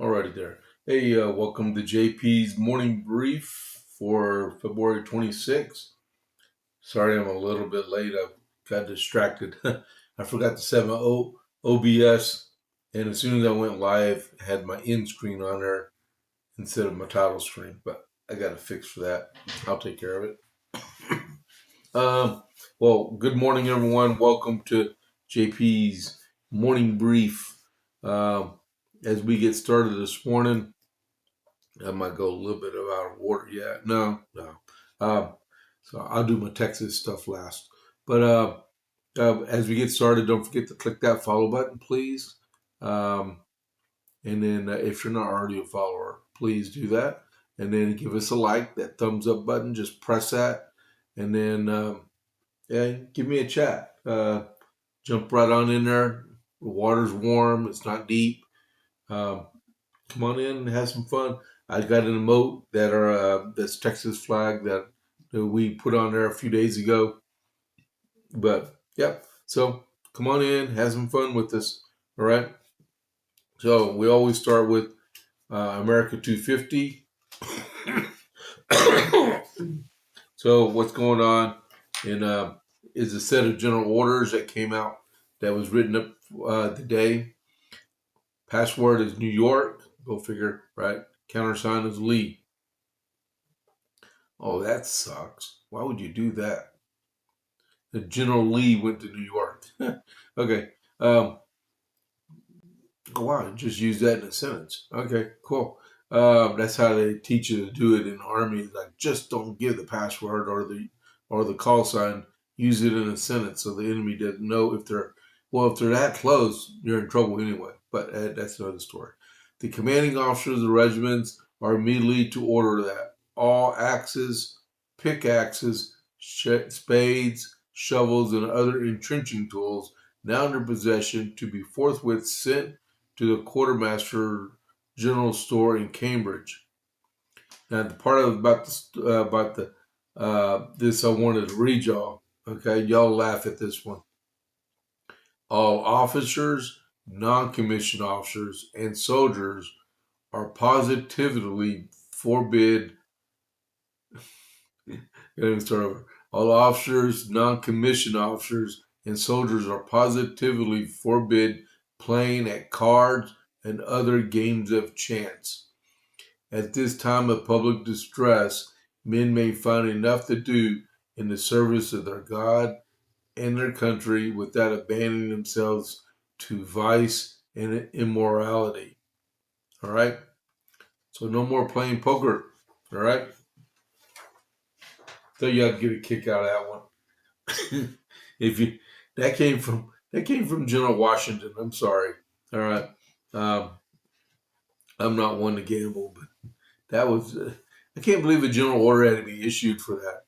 Alrighty there. Hey, welcome to JP's morning brief for February 26th. Sorry I'm a little bit late. I got distracted. I forgot to set my OBS, and as soon as I went live, I had my end screen on there instead of my title screen. But I got a fix for that. I'll take care of it. Well, good morning, everyone. Welcome to JP's morning brief. As we get started this morning, I might go a little bit out of order. Yeah, no. So I'll do my Texas stuff last. But as we get started, don't forget to click that follow button, please. Um, and then if you're not already a follower, please do that. And then give us a like, that thumbs up button. Just press that. And then, give me a chat. Jump right on in there. The water's warm. It's not deep. Um, Come on in and have some fun. I got an emote that's Texas flag that we put on there a few days ago. But yeah, so come on in, have some fun with us. All right. So we always start with America 250. So what's going on is a set of general orders that came out that was written up today. Password is New York. Go figure, right? Countersign is Lee. Oh, that sucks. Why would you do that? The General Lee went to New York. Okay. Wow, just use that in a sentence. Okay, cool. That's how they teach you to do it in the Army. Like, just don't give the password or the call sign. Use it in a sentence so the enemy doesn't know if they're that close, you're in trouble anyway. But that's another story. The commanding officers of the regiments are immediately to order that all axes, pickaxes, spades, shovels, and other entrenching tools now in their possession to be forthwith sent to the quartermaster general store in Cambridge. Now, the part about this I wanted to read y'all. Okay, y'all laugh at this one. All officers, non-commissioned officers, and soldiers are positively forbid. Let me start over. All officers, non-commissioned officers, and soldiers are positively forbid playing at cards and other games of chance. At this time of public distress, men may find enough to do in the service of their God and their country without abandoning themselves to vice and immorality. All right? So no more playing poker. All right? So you have to get a kick out of that one. If you that came from General Washington. I'm sorry. All right. Um, I'm not one to gamble, but that was I can't believe a general order had to be issued for that.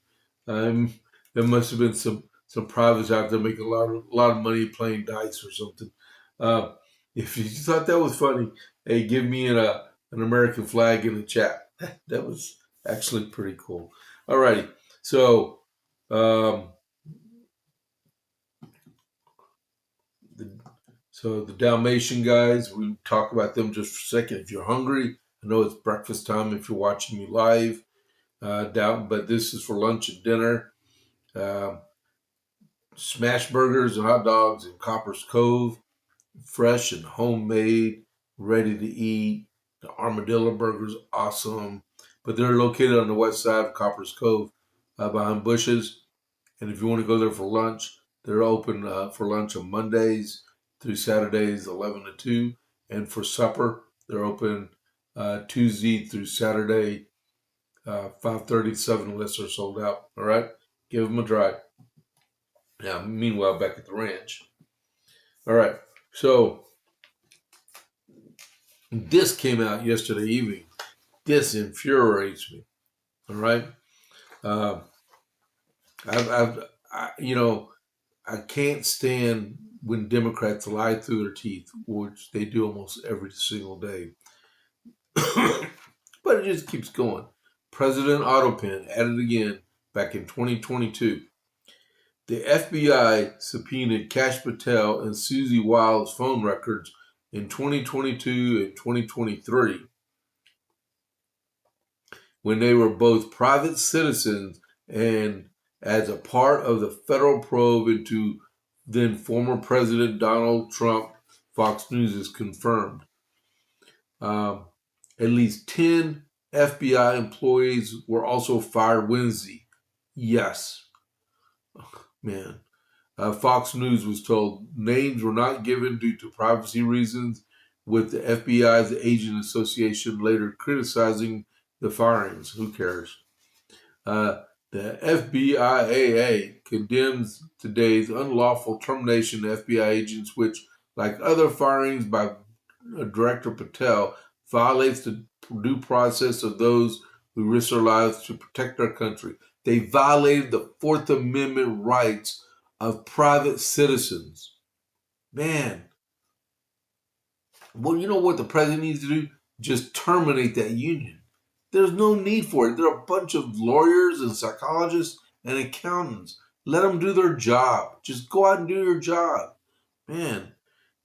There must have been some privates out there making a lot of money playing dice or something. Uh, if you thought that was funny, hey, give me an American flag in the chat. That was actually pretty cool. Alrighty, so um, the, the Dalmatian guys, we talk about them just for a second. If you're hungry, I know it's breakfast time if you're watching me live. But this is for lunch and dinner. Uh, Smash burgers and hot dogs in Copper's Cove, fresh and homemade, ready to eat. The armadillo burgers, awesome. But they're located on the west side of Copper's Cove, behind Bushes. And if you want to go there for lunch, they're open for lunch on Mondays through Saturdays, 11 to 2. And for supper, they're open Tuesday through Saturday, 5:30 to 7 unless they're sold out. All right? Give them a try. Now, meanwhile, back at the ranch. All right. So this came out yesterday evening. This infuriates me. All right. Uh, I can't stand when Democrats lie through their teeth, which they do almost every single day. But it just keeps going. President Autopen added again back in 2022. The FBI subpoenaed Cash Patel and Susie Wiles' phone records in 2022 and 2023, when they were both private citizens and as a part of the federal probe into then former President Donald Trump, Fox News has confirmed. Um, at least 10 FBI employees were also fired Wednesday. Yes, man. Fox News was told names were not given due to privacy reasons, with the FBI's Agent Association later criticizing the firings. Who cares? Uh, the FBIAA condemns today's unlawful termination of FBI agents, which, like other firings by Director Patel, violates the due process of those who risk their lives to protect our country. They violated the Fourth Amendment rights of private citizens. Man, well, you know what the president needs to do? Just terminate that union. There's no need for it. They're a bunch of lawyers and psychologists and accountants. Let them do their job. Just go out and do your job. Man,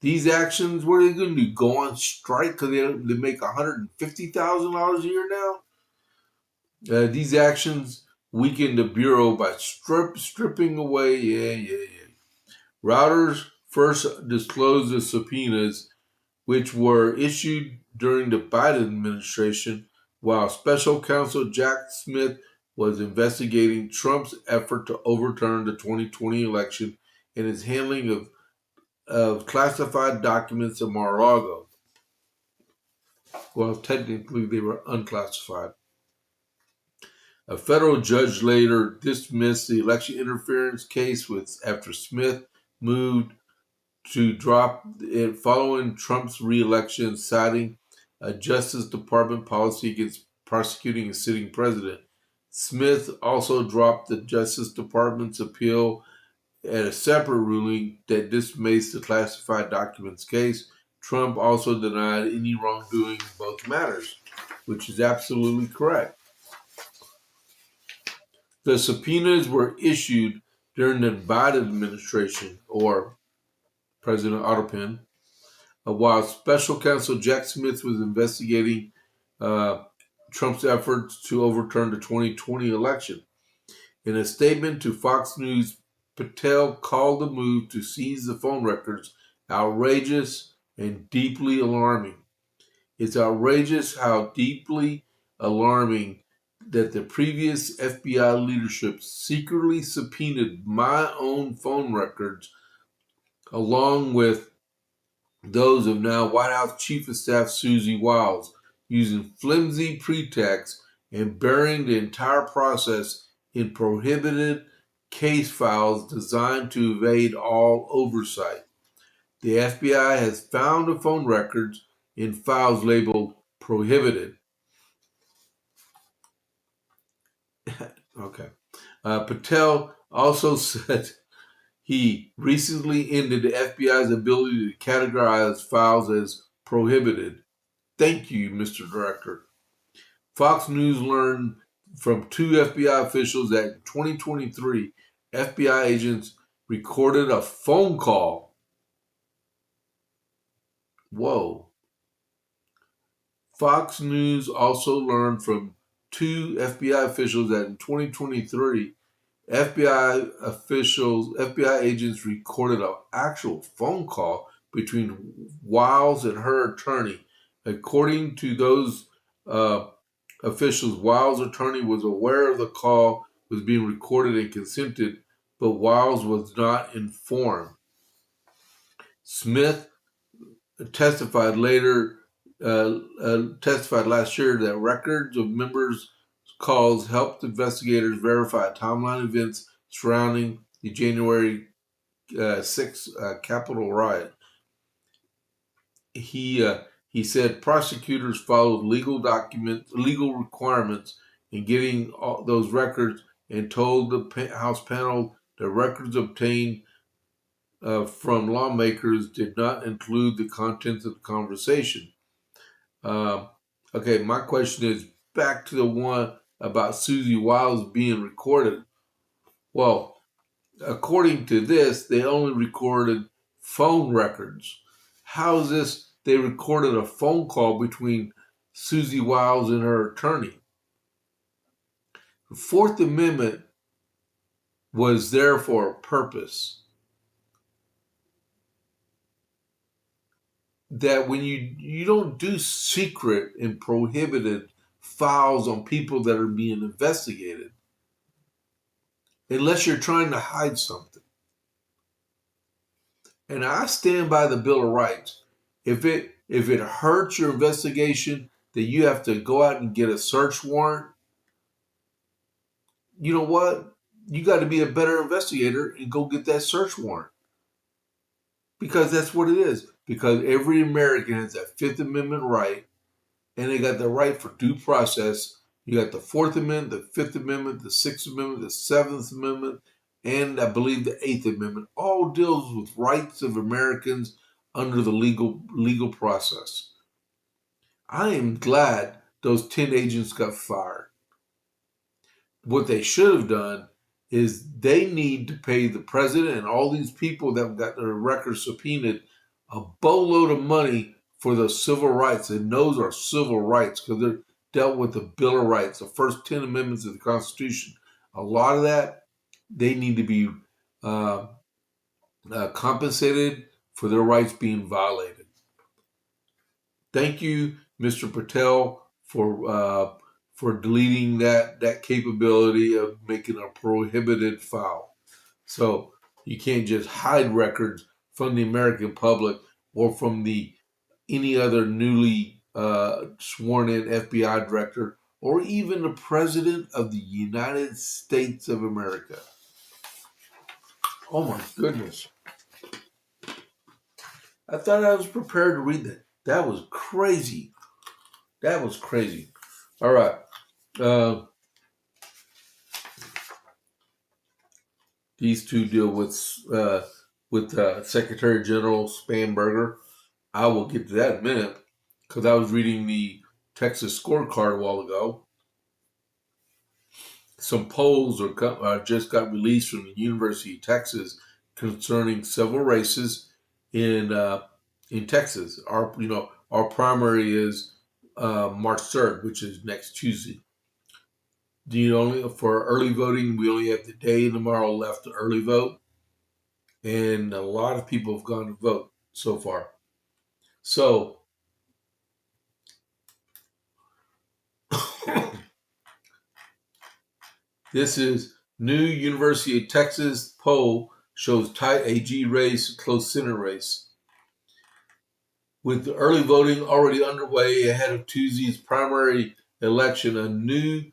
these actions, what are they going to do? Go on strike because they make $150,000 a year now? These actions weaken the Bureau by stripping away. Yeah. Routers first disclosed the subpoenas, which were issued during the Biden administration, while Special Counsel Jack Smith was investigating Trump's effort to overturn the 2020 election and his handling of classified documents in Mar-a-Lago. Well, technically, they were unclassified. A federal judge later dismissed the election interference case after Smith moved to drop it following Trump's re-election, citing a Justice Department policy against prosecuting a sitting president. Smith also dropped the Justice Department's appeal at a separate ruling that dismissed the classified documents case. Trump also denied any wrongdoing in both matters, which is absolutely correct. The subpoenas were issued during the Biden administration, or President Ottopan, while Special Counsel Jack Smith was investigating Trump's efforts to overturn the 2020 election. In a statement to Fox News, Patel called the move to seize the phone records outrageous and deeply alarming. It's outrageous how deeply alarming that the previous FBI leadership secretly subpoenaed my own phone records along with those of now White House Chief of Staff Susie Wiles, using flimsy pretexts and burying the entire process in prohibited case files designed to evade all oversight. The FBI has found the phone records in files labeled prohibited. Okay. Patel also said he recently ended the FBI's ability to categorize files as prohibited. Thank you, Mr. Director. Fox News learned from two FBI officials that in 2023, FBI agents recorded a phone call. Whoa. Fox News also learned from two FBI officials that in 2023, FBI agents recorded an actual phone call between Wiles and her attorney. According to those officials, Wiles' attorney was aware of the call was being recorded and consented, but Wiles was not informed. Smith testified last year that records of members' calls helped investigators verify a timeline of events surrounding the January 6th Capitol riot. He said prosecutors followed legal requirements in getting all those records and told the House panel the records obtained from lawmakers did not include the contents of the conversation. Okay, my question is back to the one about Susie Wiles being recorded. Well, according to this, they only recorded phone records. How is this they recorded a phone call between Susie Wiles and her attorney. The Fourth Amendment was there for a purpose. That when you don't do secret and prohibited files on people that are being investigated, unless you're trying to hide something. And I stand by the Bill of Rights. If it hurts your investigation that you have to go out and get a search warrant, you know what? You got to be a better investigator and go get that search warrant. Because that's what it is. Because every American has that Fifth Amendment right, and they got the right for due process. You got the Fourth Amendment, the Fifth Amendment, the Sixth Amendment, the Seventh Amendment, and I believe the Eighth Amendment. All deals with rights of Americans under the legal process. I am glad those 10 agents got fired. What they should have done is they need to pay the president and all these people that got their records subpoenaed a boatload of money for the civil rights. And those are civil rights because they're dealt with the Bill of Rights, the first 10 amendments of the Constitution. A lot of that, they need to be compensated for their rights being violated. Thank you, Mr. Patel, for deleting that capability of making a prohibited file. So you can't just hide records from the American public or from any other newly sworn in FBI director or even the President of the United States of America. Oh my goodness. I thought I was prepared to read that. That was crazy. That was crazy. All right. These two deal with Secretary General Spanberger. I will get to that in a minute because I was reading the Texas scorecard a while ago. Some polls just got released from the University of Texas concerning several races in Texas. Our primary is March 3rd, which is next Tuesday. For early voting, we only have the day and tomorrow left to early vote, and a lot of people have gone to vote so far. So this is new University of Texas poll shows tight AG race, close Senate race. With the early voting already underway ahead of Tuesday's primary election, a new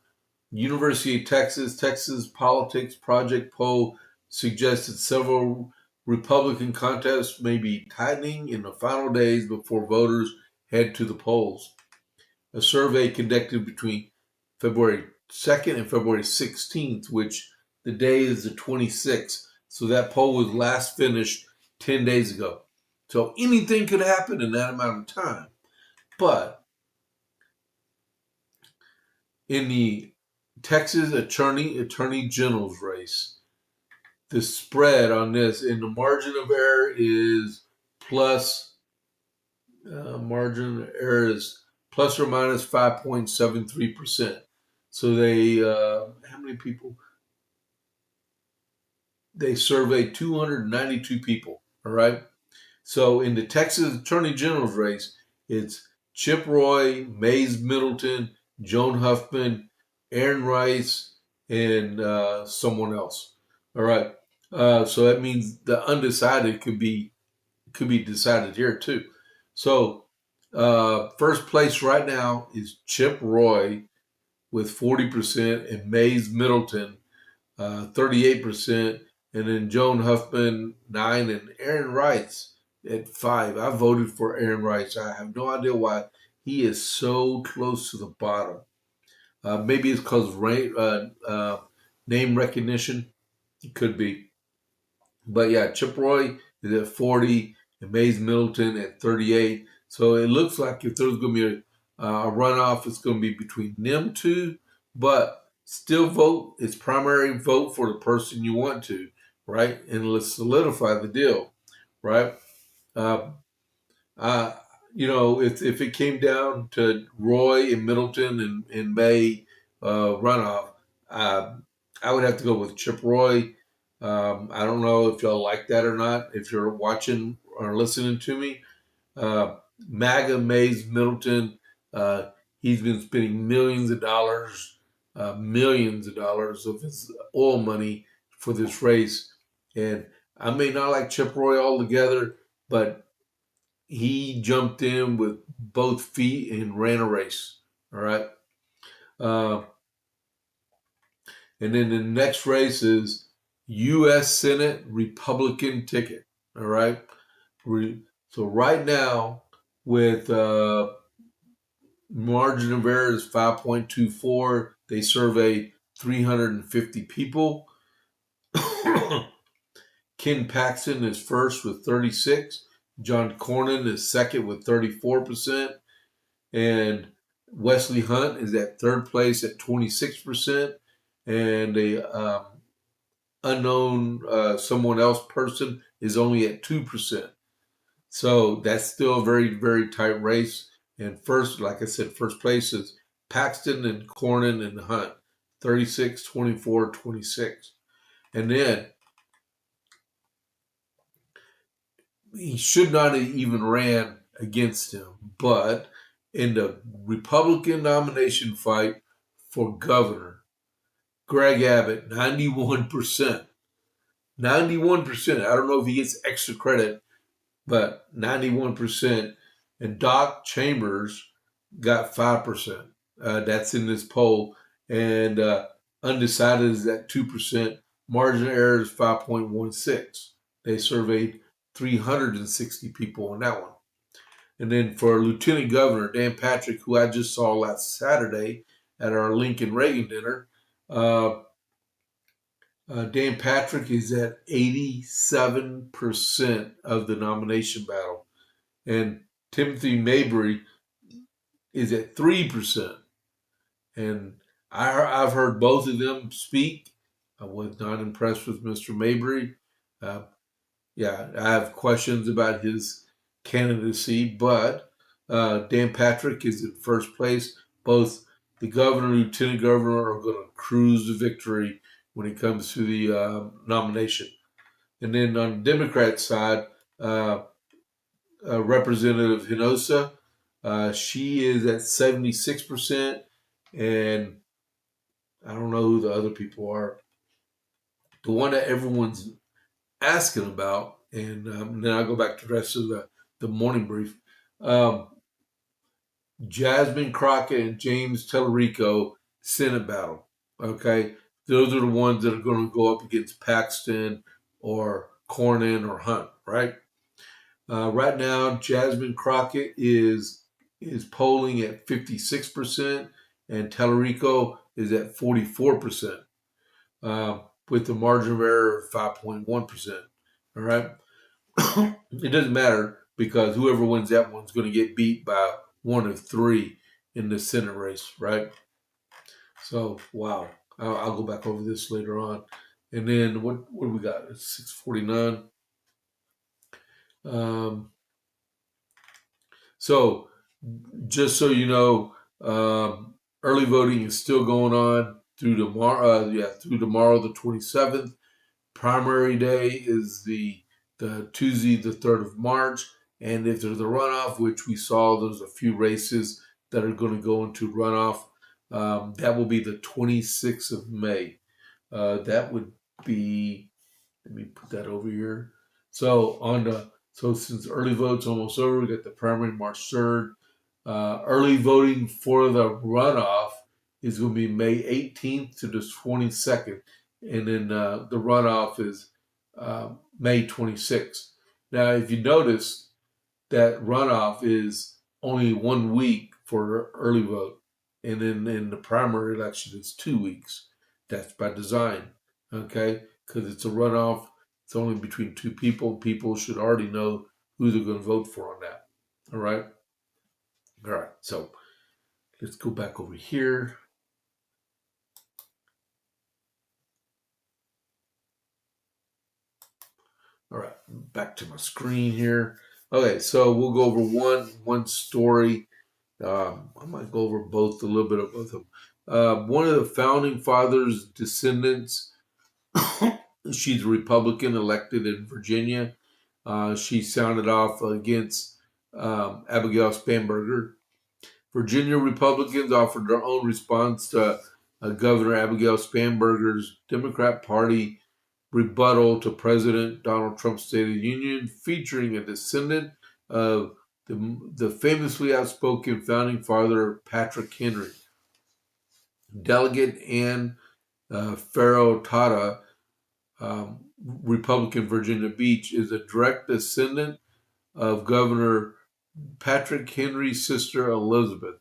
University of Texas Politics Project poll suggested several Republican contests may be tightening in the final days before voters head to the polls. A survey conducted between February 2nd and February 16th, which the day is the 26th. So that poll was last finished 10 days ago. So anything could happen in that amount of time. But in the Texas Attorney General's race, the spread on this in the margin of error is plus or minus 5.73%. So they how many people? They surveyed 292 people. All right. So in the Texas Attorney General's race, it's Chip Roy, Mays Middleton, Joan Huffman, Aaron Rice, and someone else. All right. So that means the undecided could be decided here too. So first place right now is Chip Roy with 40%, and Mays Middleton 38%, and then Joan Huffman 9%, and Aaron Rice at 5%. I voted for Aaron Rice. I have no idea why he is so close to the bottom. Maybe it's because of name recognition. It could be. But yeah, Chip Roy is at 40 and Mays Middleton at 38. So it looks like if there's going to be a runoff, it's going to be between them two. But still vote. It's primary vote for the person you want to, right? And let's solidify the deal, right? if it came down to Roy and Middleton in May runoff, uh, I would have to go with Chip Roy. I don't know if y'all like that or not. If you're watching or listening to me, uh, MAGA Mays Middleton, uh, he's been spending millions of dollars of his oil money for this race. And I may not like Chip Roy altogether, but he jumped in with both feet and ran a race. All right. Uh, and then the next race is U.S. Senate Republican ticket. All right. So right now, with margin of error is 5.24, they survey 350 people. Ken Paxton is first with 36. John Cornyn is second with 34%. And Wesley Hunt is at third place at 26%. And a unknown someone else person is only at 2%. So that's still a very, very tight race. And first, like I said, first place is Paxton and Cornyn and Hunt, 36, 24, 26. And then he should not have even ran against him. But in the Republican nomination fight for governor, Greg Abbott, 91%. 91%. I don't know if he gets extra credit, but 91%. And Doc Chambers got 5%. That's in this poll. And undecided is at 2%. Margin of error is 5.16. They surveyed 360 people on that one. And then for Lieutenant Governor Dan Patrick, who I just saw last Saturday at our Lincoln Reagan dinner, Dan Patrick is at 87% of the nomination battle. And Timothy Mabry is at 3%. And I've heard both of them speak. I was not impressed with Mr. Mabry. Uh, yeah, I have questions about his candidacy, but Dan Patrick is in first place. Both the governor and lieutenant governor are going to cruise to victory when it comes to the nomination. And then on the Democrat side, Representative Hinosa, she is at 76%, and I don't know who the other people are. The one that everyone's asking about, and then I'll go back to the rest of the morning brief. Um, Jasmine Crockett and James Tellerico Senate battle. Okay, those are the ones that are going to go up against Paxton or Cornyn or Hunt, right? Right now, Jasmine Crockett is polling at 56%, and Tellerico is at 44%, with the margin of error of 5.1%. All right, it doesn't matter because whoever wins that one's going to get beat by one of three in the Senate race, right? So, wow. I'll go back over this later on. And then what do we got? It's 6:49. So, just so you know, early voting is still going on through tomorrow. Through tomorrow, the 27th. Primary day is the Tuesday, the 3rd of March. And if there's a runoff, which we saw, there's a few races that are going to go into runoff. That will be the 26th of May. That would be, let me put that over here. So since early vote's almost over, we got the primary March 3rd. Early voting for the runoff is going to be May 18th to the 22nd. And then the runoff is May 26th. Now, if you notice, that runoff is only 1 week for early vote. And then in the primary election, it's 2 weeks. That's by design, okay? Because it's a runoff. It's only between two people. People should already know who they're going to vote for on that. All right? All right. So let's go back over here. All right. Back to my screen here. Okay, so we'll go over one story. I might go over both, a little bit of both of them. One of the founding fathers' descendants, she's a Republican elected in Virginia. She sounded off against Abigail Spanberger. Virginia Republicans offered their own response to Governor Abigail Spanberger's Democrat Party rebuttal to President Donald Trump's State of the Union, featuring a descendant of the famously outspoken founding father Patrick Henry. Delegate Ann Farrow Tata, Republican Virginia Beach, is a direct descendant of Governor Patrick Henry's sister Elizabeth.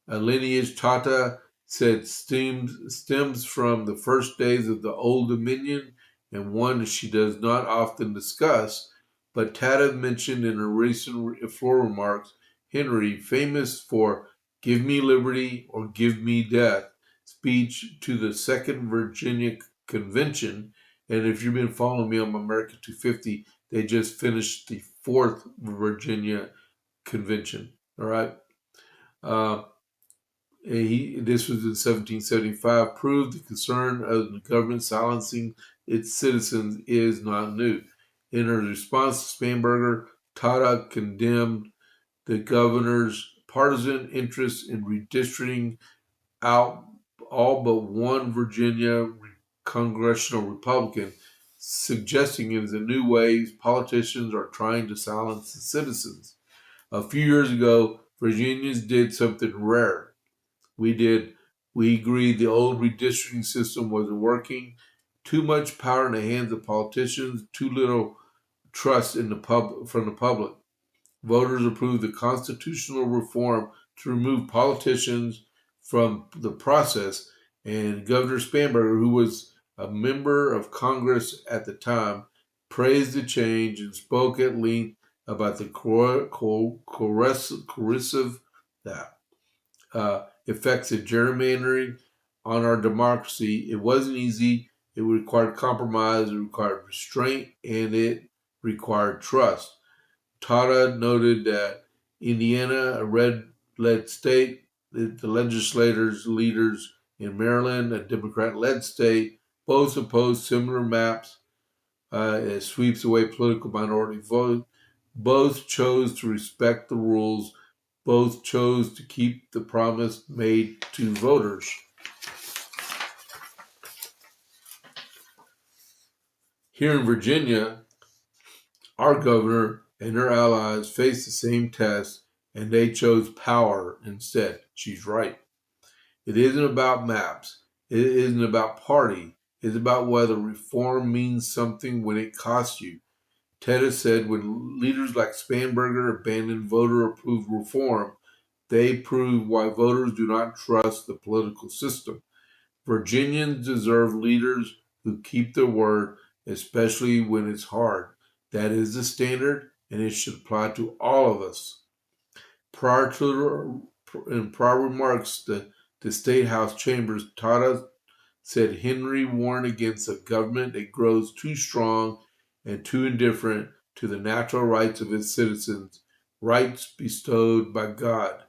A lineage Tata said stems from the first days of the Old Dominion, and one she does not often discuss, but Tata mentioned in her recent floor remarks Henry, famous for "Give me liberty or give me death" speech to the Second Virginia Convention. And if you've been following me on America 250, they just finished the Fourth Virginia Convention. All right. Uh, this was in 1775, proved the concern of the government silencing its citizens is not new. In her response to Spanberger, Tata condemned the governor's partisan interest in redistricting out all but one Virginia congressional Republican, suggesting it is a new way politicians are trying to silence the citizens. A few years ago, Virginians did something rare. We agreed the old redistricting system wasn't working. Too much power in the hands of politicians, too little trust in from the public. Voters approved the constitutional reform to remove politicians from the process, and Governor Spanberger, who was a member of Congress at the time, praised the change and spoke at length about the coercive effects of gerrymandering on our democracy. It wasn't easy. It required compromise, it required restraint, and it required trust. Tata noted that Indiana, a red-led state, the leaders in Maryland, a Democrat-led state, both opposed similar maps as sweeps away political minority vote. Both chose to respect the rules. Both chose to keep the promise made to voters. Here in Virginia, our governor and her allies faced the same test, and they chose power instead. She's right. It isn't about maps. It isn't about party. It's about whether reform means something when it costs you. Teta said when leaders like Spanberger abandoned voter-approved reform, they prove why voters do not trust the political system. Virginians deserve leaders who keep their word, especially when it's hard. That is the standard, and it should apply to all of us. In prior remarks, the State House chambers, Tata said Henry warned against a government that grows too strong and too indifferent to the natural rights of its citizens, rights bestowed by God.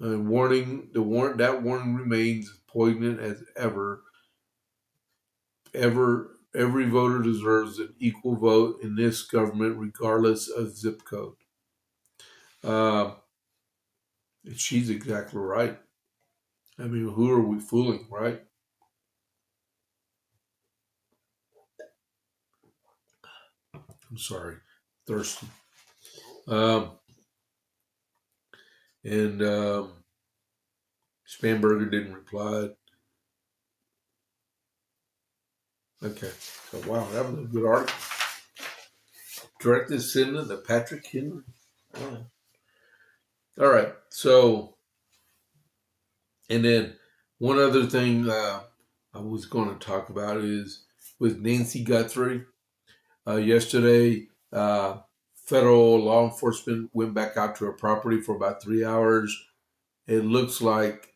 And that warning remains as poignant as ever. Every voter deserves an equal vote in this government, regardless of zip code. She's exactly right. I mean, who are we fooling, right? I'm sorry, thirsty. Um, and Spanberger didn't reply. Okay, so wow, that was a good article. Direct descendant of Patrick Henry. Wow. All right, so and then one other thing I was going to talk about is with Nancy Guthrie. Yesterday, federal law enforcement went back out to her property for about 3 hours. It looks like,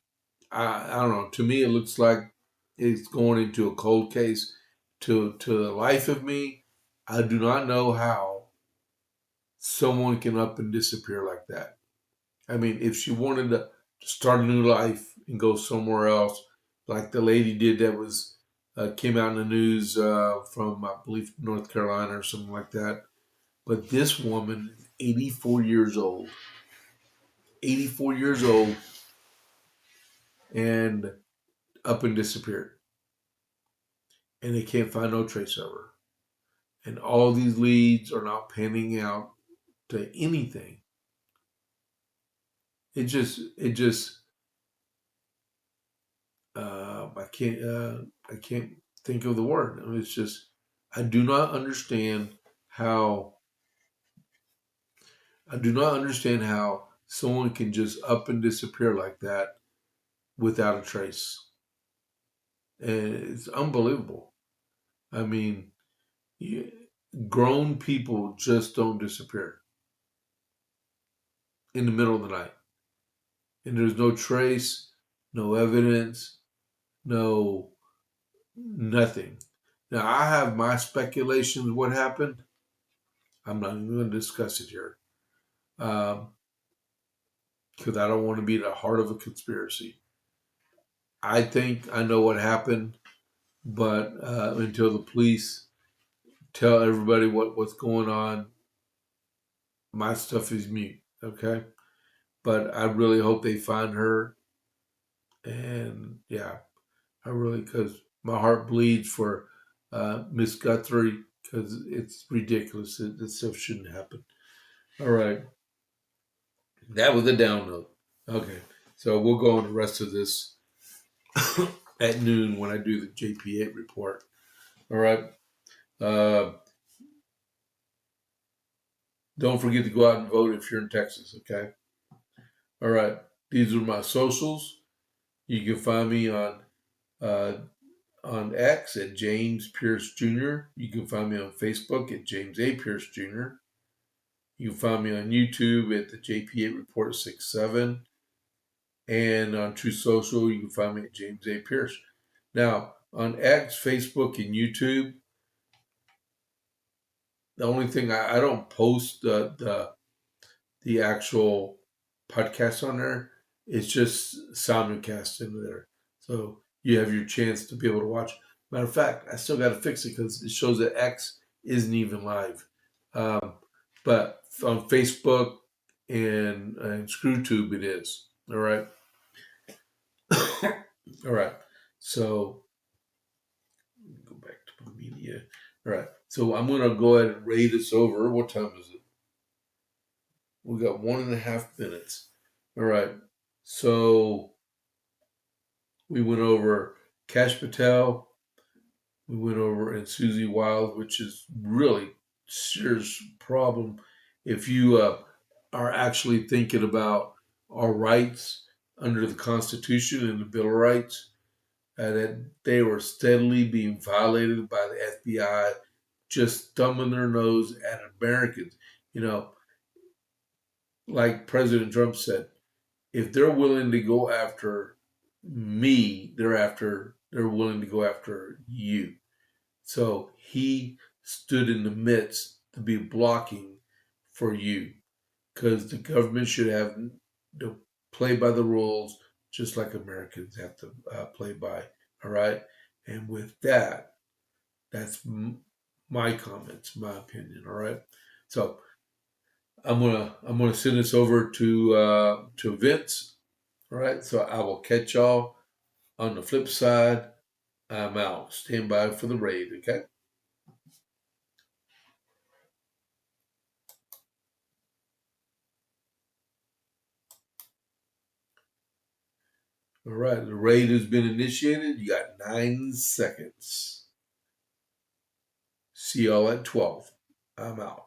I don't know, to me, it looks like it's going into a cold case. To the life of me, I do not know how someone can up and disappear like that. I mean, if she wanted to start a new life and go somewhere else, like the lady did that was came out in the news from, I believe, North Carolina or something like that. But this woman is 84 years old. 84 years old and up and disappeared. And they can't find no trace of her. And all these leads are not panning out to anything. It just I can't think of the word. I mean, it's just I do not understand how someone can just up and disappear like that without a trace. And it's unbelievable. I mean, grown people just don't disappear in the middle of the night. And there's no trace, no evidence, no nothing. Now, I have my speculations what happened. I'm not even going to discuss it here because I don't want to be the heart of a conspiracy. I think I know what happened, but until the police tell everybody what's going on, my stuff is mute. Okay, but I really hope they find her, and yeah, I really because my heart bleeds for Miss Guthrie because it's ridiculous. This stuff shouldn't happen. All right, that was a down note. Okay, so we'll go on the rest of this at noon when I do the JP8 report. All right. Uh, don't forget to go out and vote if you're in Texas. Okay. All right. These are my socials. You can find me uh, on X at James Pierce Jr. You can find me on Facebook at James A. Pierce Jr. You can find me on YouTube at the JP8 Report 67. And on True Social, you can find me at James A. Pierce. Now, on X, Facebook, and YouTube, the only thing I don't post the actual podcast on there. It's just simulcast into there. So you have your chance to be able to watch. Matter of fact, I still got to fix it because it shows that X isn't even live. But on Facebook and ScrewTube, it is. All right. All right. So go back to my media. All right. So I'm going to go ahead and rate this over. What time is it? We got 1.5 minutes. All right. So we went over Cash Patel. We went over and Susie Wiles, which is really serious problem if you are actually thinking about our rights under the Constitution and the Bill of Rights, that they were steadily being violated by the FBI, just thumbing their nose at Americans. You know, like President Trump said, if they're willing to go after me, they're willing to go after you. So he stood in the midst to be blocking for you because the government should have to play by the rules just like Americans have to play by. All right. And with that, that's my comments, my opinion. All right. So I'm gonna send this over to Vince. All right. So I will catch y'all on the flip side. I'm out. Stand by for the raid. Okay. All right, the raid has been initiated. You got 9 seconds. See y'all at 12. I'm out.